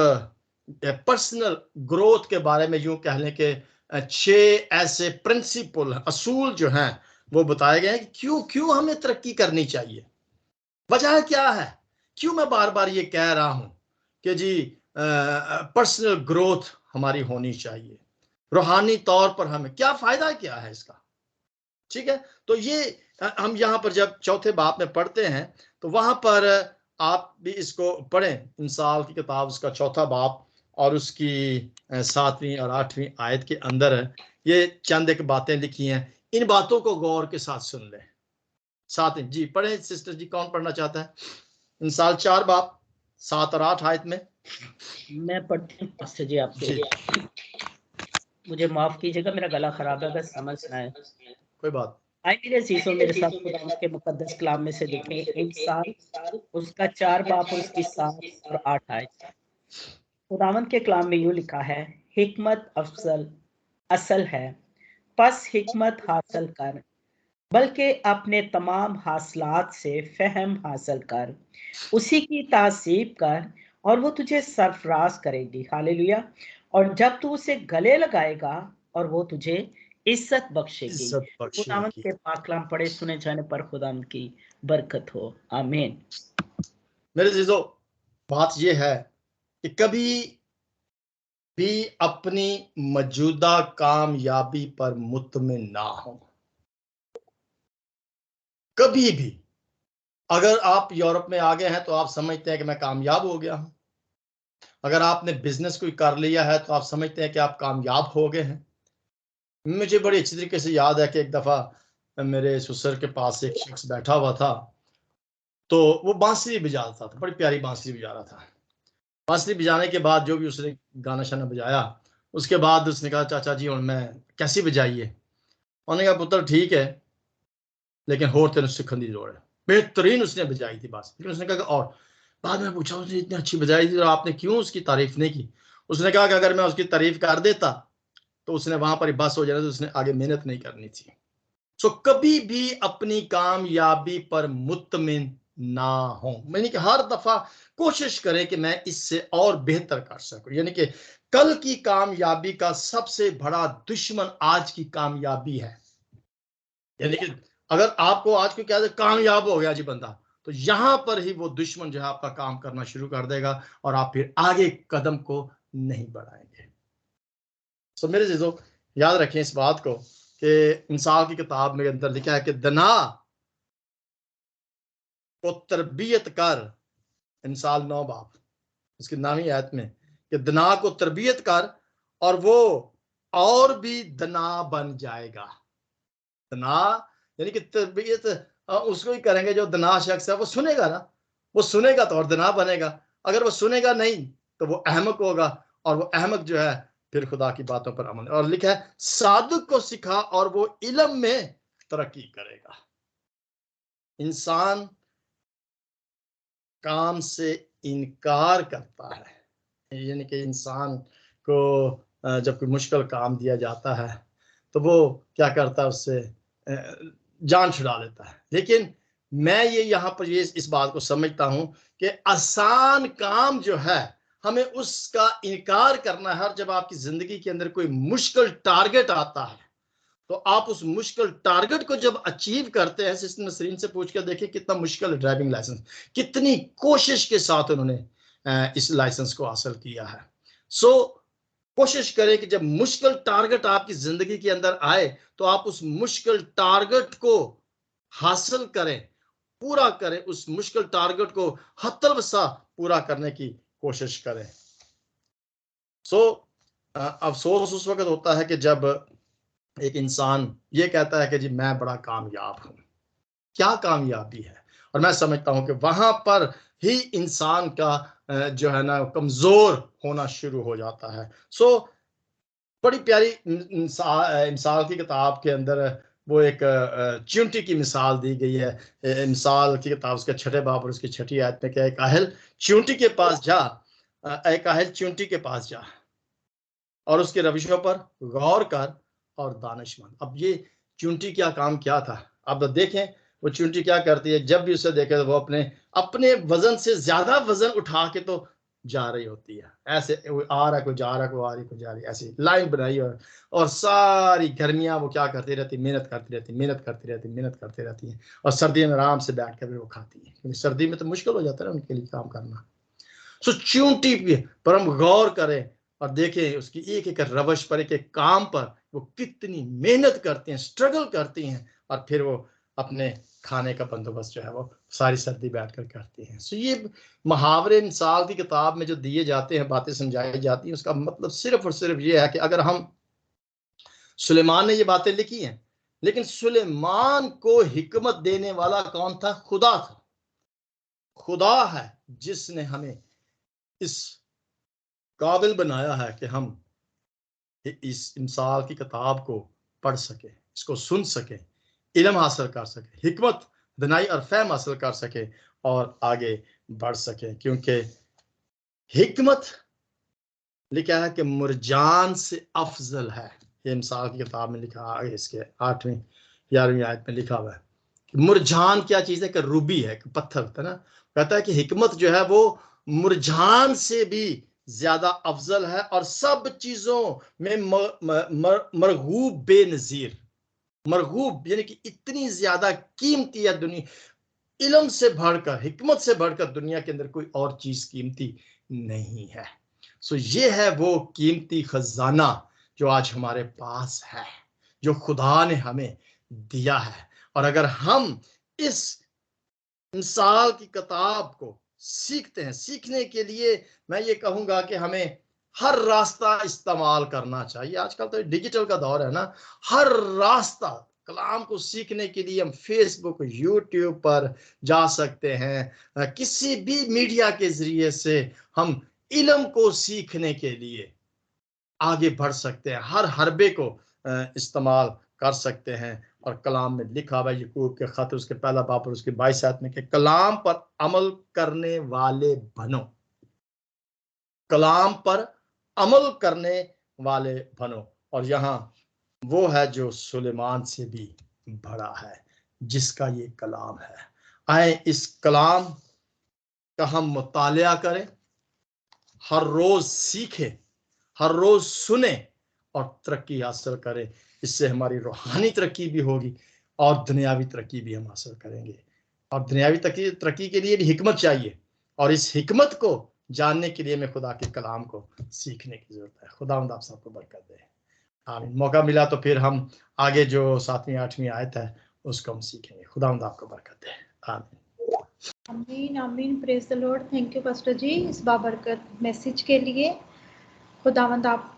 पर्सनल ग्रोथ के बारे में यूं कह लें कि 6 ऐसे प्रिंसिपल, असूल जो हैं वो बताए गए हैं कि क्यों क्यों हमें तरक्की करनी चाहिए। वजह क्या है, क्यों मैं बार बार ये कह रहा हूं कि जी पर्सनल ग्रोथ हमारी होनी चाहिए, रूहानी तौर पर हमें क्या फायदा क्या है इसका। ठीक है, तो ये हम यहाँ पर जब 4थे बाब में पढ़ते हैं तो वहां पर आप भी इसको पढ़ें, इंसाल की किताब उसका 4था बाब और उसकी 7वीं और 8वीं आयत के अंदर ये चंद एक बातें लिखी हैं। इन बातों को गौर के साथ सुन लें। 7 जी पढ़ें सिस्टर जी, कौन पढ़ना चाहता है? इंसाल 4 बाब 7 और 8 आयत में। मैं पढ़ती हूँ पास्टर जी आपसे। जी मुझे माफ कीजिएगा, मेरा गला खराब है, अगर समझना है कोई बात। आए मेरे अजीजों, मेरे साथ खुदा के मुकद्दस कलाम में से देखें इंसाल उसका 4 बाब और उसकी 7 और 8 आयत। खुदावंद के कलाम में यूं लिखा है, हिकमत असल है, बस हिकमत हासिल कर, बल्कि अपने तमाम हासिलात से फहम हासिल कर, उसी की तासीब कर और वो तुझे सरफराज करेगी। हालेलुया। और जब तू उसे गले लगाएगा और वो तुझे इज्जत बख्शेगी। खुदावंद के पाक कलाम पढ़े सुने जाने पर खुदावंद की बरकत हो। आमीन। मेरे अजीजों, बात ये है कि कभी भी अपनी मौजूदा कामयाबी पर मुतमिन ना हो। कभी भी अगर आप यूरोप में आ गए हैं तो आप समझते हैं कि मैं कामयाब हो गया हूं। अगर आपने बिजनेस कोई कर लिया है तो आप समझते हैं कि आप कामयाब हो गए हैं। मुझे बड़ी अच्छी तरीके से याद है कि एक दफा मेरे ससुर के पास एक शख्स बैठा हुआ था, तो वो बांसुरी बजाता था, बड़ी प्यारी बांसुरी बजा रहा था। बांसुरी बजाने के बाद जो भी उसने गाना शाना बजाया, उसके बाद उसने कहा चाचा जी और मैं कैसी बजाइए। उन्होंने कहा पुत्र ठीक है, लेकिन होर तेन सीखने की जरूरत है। बेहतरीन उसने बजाई थी बांसुरी, लेकिन उसने कहा और बाद में पूछा उसने इतनी अच्छी बजाई थी और आपने क्यों उसकी तारीफ नहीं की। उसने कहा कि अगर मैं उसकी तारीफ कर देता तो उसने वहां पर ही बस हो जाना, तो उसने आगे मेहनत नहीं करनी थी। सो कभी भी अपनी कामयाबी पर मुतमिन ना हो, यानी कि हर दफा कोशिश करें कि मैं इससे और बेहतर कर सकूं। यानी कि कल की कामयाबी का सबसे बड़ा दुश्मन आज की कामयाबी है। यानी कि अगर आपको आज को क्या कामयाब हो गया जी बंदा, तो यहां पर ही वो दुश्मन जो है आपका काम करना शुरू कर देगा और आप फिर आगे कदम को नहीं बढ़ाएंगे। सो मेरे जीजों, याद रखें इस बात को कि इंसाल की किताब में अंदर लिखा है कि दना को तरबियत कर, इंसाल 9 बाब उसकी 9वीं आयत में, कि दना को तरबियत कर और वो और भी दना बन जाएगा। दना यानी कि तरबियत उसको ही करेंगे जो दना शख्स है, वो सुनेगा ना, वो सुनेगा तो और दना बनेगा। अगर वो सुनेगा नहीं तो वो अहमक होगा, और वो अहमक जो है फिर खुदा की बातों पर अमल। और लिखा है सादुक को सिखा और वो इल्म में तरक्की करेगा। इंसान काम से इनकार करता है यानी कि इंसान को जब कोई मुश्किल काम दिया जाता है तो वो क्या करता है, उससे जान छुड़ा लेता है। लेकिन मैं ये यहाँ पर ये इस बात को समझता हूँ कि आसान काम जो है हमें उसका इनकार करना है। जब आपकी जिंदगी के अंदर कोई मुश्किल टारगेट आता है तो आप उस मुश्किल टारगेट को जब अचीव करते हैं, सिस्टर नसरीन से पूछ कर देखिए कितना मुश्किल है ड्राइविंग लाइसेंस, कितनी कोशिश के साथ उन्होंने इस लाइसेंस को हासिल किया है। सो कोशिश करें कि जब मुश्किल टारगेट आपकी जिंदगी के अंदर आए तो आप उस मुश्किल टारगेट को हासिल करें, पूरा करें, उस मुश्किल टारगेट को हतलवसा पूरा करने की कोशिश करें। अफसोस उस वक्त होता है कि जब एक इंसान ये कहता है कि जी मैं बड़ा कामयाब हूं। क्या कामयाबी है? और मैं समझता हूं कि वहां पर ही इंसान का जो है ना कमजोर होना शुरू हो जाता है। बड़ी प्यारी मिसाल की किताब के अंदर वो एक चींटी की मिसाल दी गई है। मिसाल की किताब उसके 6 बाब और उसकी 6 आयत में क्या, एक काहिल चींटी के पास जा, एक काहिल चींटी के पास जा और उसके रविशों पर गौर कर और दानिशमंद। अब ये चींटी क्या काम क्या था? अब देखें वो चींटी क्या करती है, जब भी उसे देखे तो वो अपने अपने वजन से ज्यादा वजन उठा के तो जा रही होती है। ऐसे आ रहा है, कोई जा रहा है, कोई आ रही, कोई जा रही, ऐसी लाइन बनाई और सारी गर्मियां वो क्या करती रहती, मेहनत करती रहती, मेहनत करती रहती, मेहनत करती रहती है। और सर्दियों में आराम से बैठ कर वो खाती है, क्योंकि सर्दी में तो मुश्किल हो जाता है उनके लिए काम करना। चींटी पर हम गौर करें और देखें उसकी एक एक रवश पर, एक एक काम पर वो कितनी मेहनत करती हैं, स्ट्रगल करती हैं, और फिर वो अपने खाने का बंदोबस्त जो है वो सारी सर्दी बैठकर करती हैं। ये मुहावरे मिसाल की किताब में जो दिए जाते हैं, बातें समझाई जाती हैं, उसका मतलब सिर्फ और सिर्फ ये है कि अगर हम, सुलेमान ने ये बातें लिखी हैं, लेकिन सुलेमान को हिकमत देने वाला कौन था? खुदा था। खुदा है जिसने हमें इस काबिल बनाया है कि हम इस मिसाल की किताब को पढ़ सके, इसको सुन सके, इल्म हासिल कर सके, हिकमत दनाई और फहम हासिल कर सके और आगे बढ़ सके। क्योंकि हिकमत लिखा है कि मुरजान से अफजल है। ये मिसाल की किताब में लिखा है, इसके 8वीं 11वीं आयत में लिखा हुआ है। मुरजान क्या चीज है? कि रूबी है, कि पत्थर होता है ना। कहता है कि हिकमत जो है वो मुरजान से भी ज्यादा अफजल है और सब चीजों में मरगूब बेनजीर। मरगूब यानी कि इतनी ज्यादा कीमती है दुनिया, इल्म से बढ़कर, हिकमत से बढ़कर दुनिया के अंदर कोई और चीज कीमती नहीं है। ये है वो कीमती खजाना जो आज हमारे पास है, जो खुदा ने हमें दिया है। और अगर हम इस मिसाल की किताब को सीखते हैं, सीखने के लिए मैं ये कहूंगा कि हमें हर रास्ता इस्तेमाल करना चाहिए। आजकल तो डिजिटल का दौर है ना, हर रास्ता कलाम को सीखने के लिए हम फेसबुक, यूट्यूब पर जा सकते हैं, किसी भी मीडिया के जरिए से हम इल्म को सीखने के लिए आगे बढ़ सकते हैं, हर हरबे को इस्तेमाल कर सकते हैं। और कलाम में लिखा हुआ यकूब के खत उसके 1 बाब और उसके 22 आयत में कि कलाम पर अमल करने वाले बनो, कलाम पर अमल करने वाले बनो। और यहाँ वो है जो सुलेमान से भी बड़ा है, जिसका ये कलाम है। आए इस कलाम का हम मुतालिया करें, हर रोज सीखें, हर रोज सुने और तरक्की हासिल करें। इससे हमारी रूहानी तरक्की भी होगी और दुनियावी तरक्की भी हम हासिल करेंगे। और दुनियावी तरक्की के लिए भी हिकमत चाहिए, और इस हिकमत को जानने के लिए हमें खुदा के कलाम को सीखने की जरूरत है। खुदा आप सबको बरकत दे। आमीन। मौका मिला तो फिर हम आगे जो 7वीं 8वीं आयत है उसको हम सीखेंगे। खुदा आपको बरकत दे। आमीन। आमीन आमीन। Praise the Lord. Thank you pastor ji इस बाबरकत मैसेज के लिए। खुदावंद आप